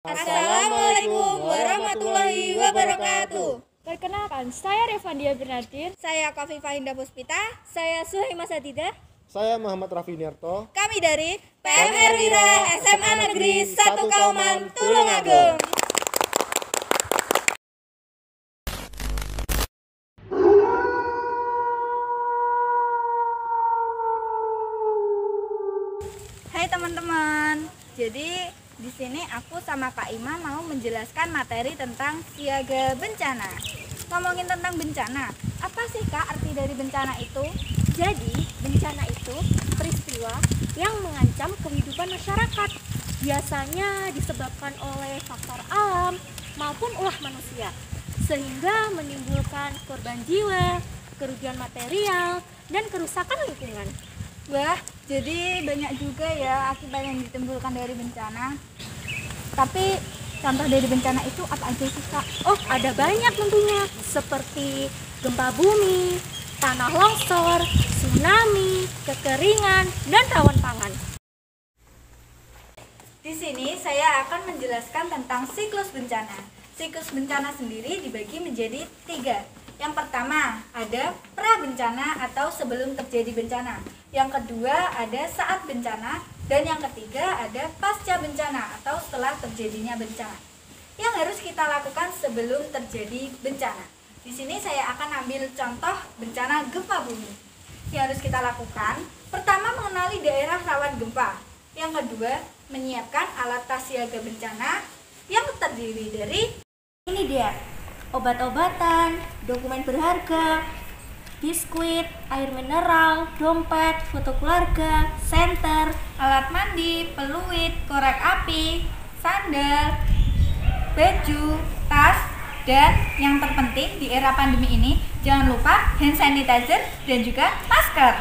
Assalamualaikum warahmatullahi wabarakatuh. Perkenalkan, saya Revandia Bernardin. Saya Khofifah Indah Puspita. Saya Suhaimah Sadida. Saya Muhammad Raffi Niarto. Kami dari PMR Wira SMA Negeri 1 Kauman, Tulungagung. Hai teman-teman. Jadi di sini aku sama Kak Ima mau menjelaskan materi tentang siaga bencana. Ngomongin tentang bencana, apa sih Kak arti dari bencana itu? Jadi, bencana itu peristiwa yang mengancam kehidupan masyarakat. Biasanya disebabkan oleh faktor alam maupun ulah manusia, sehingga menimbulkan korban jiwa, kerugian material, dan kerusakan lingkungan. Wah, jadi banyak juga ya akibat yang ditimbulkan dari bencana. Tapi contoh dari bencana itu apa aja sih Kak? Oh, ada banyak tentunya, seperti gempa bumi, tanah longsor, tsunami, kekeringan, dan rawan pangan. Di sini saya akan menjelaskan tentang siklus bencana. Siklus bencana sendiri dibagi menjadi 3. Yang pertama ada pra-bencana atau sebelum terjadi bencana. Yang kedua ada saat bencana. Dan yang ketiga ada pasca bencana atau setelah terjadinya bencana. Yang harus kita lakukan sebelum terjadi bencana. Di sini saya akan ambil contoh bencana gempa bumi. Yang harus kita lakukan, pertama mengenali daerah rawan gempa. Yang kedua, menyiapkan alat tas siaga bencana yang terdiri dari Ini dia, obat-obatan, dokumen berharga, biskuit, air mineral, dompet, foto keluarga, senter, alat mandi, peluit, korek api, sandal, baju, tas, dan yang terpenting di era pandemi ini jangan lupa hand sanitizer dan juga masker.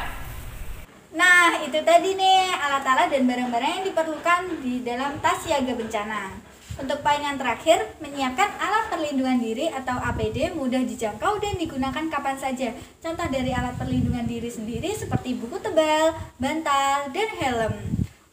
Nah, itu tadi nih alat-alat dan barang-barang yang diperlukan di dalam tas siaga bencana. Untuk poin yang terakhir, menyiapkan alat perlindungan diri atau APD mudah dijangkau dan digunakan kapan saja. Contoh dari alat perlindungan diri sendiri seperti buku tebal, bantal, dan helm.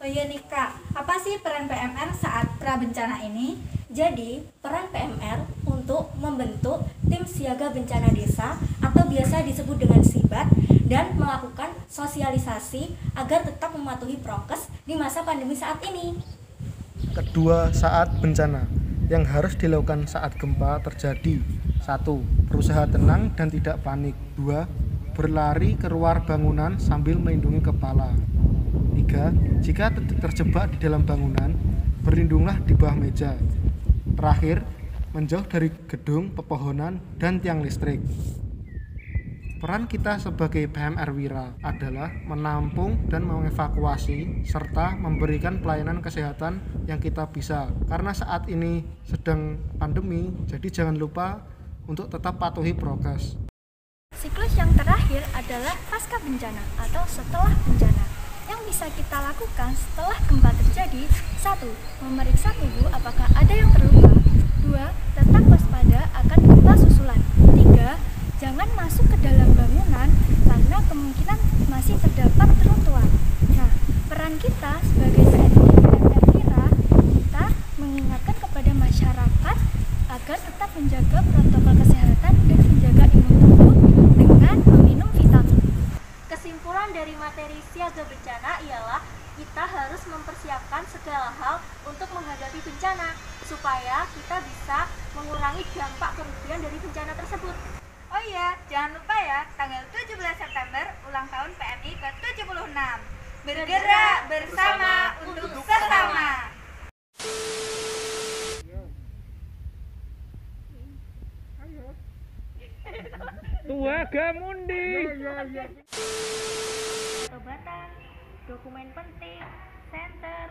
Oh iya nih Kak, apa sih peran PMR saat pra-bencana ini? Jadi, peran PMR untuk membentuk tim siaga bencana desa atau biasa disebut dengan SIBAT dan melakukan sosialisasi agar tetap mematuhi prokes di masa pandemi saat ini. Kedua, saat bencana yang harus dilakukan saat gempa terjadi. 1. Berusaha tenang dan tidak panik. 2. Berlari keluar bangunan sambil melindungi kepala. 3. Jika terjebak di dalam bangunan, berlindunglah di bawah meja. Terakhir, menjauh dari gedung, pepohonan, dan tiang listrik. Peran kita sebagai PMR Wira adalah menampung dan mengevakuasi serta memberikan pelayanan kesehatan yang kita bisa. Karena saat ini sedang pandemi, jadi jangan lupa untuk tetap patuhi prokes. Siklus yang terakhir adalah pasca bencana atau setelah bencana. Yang bisa kita lakukan setelah gempa terjadi: 1. Memeriksa tubuh apakah ada yang terluka. 2. Tetap waspada akan gempa susulan. 3. Jangan masuk ke dalam bangunan karena kemungkinan masih terdapat reruntuhan. Nah, peran kita sebagai PMR Wira, kita mengingatkan kepada masyarakat agar tetap menjaga protokol kesehatan dan menjaga imun tubuh dengan meminum vitamin. Kesimpulan dari materi siaga bencana ialah kita harus mempersiapkan segala hal untuk menghadapi bencana supaya kita bisa mengurangi dampak kerugian dari bencana tersebut. Oh iya, jangan lupa ya, tanggal 17 September ulang tahun PMI ke-76. Bergerak bersama untuk sesama. Tuaga mundi. Obat-obatan, dokumen penting, senter.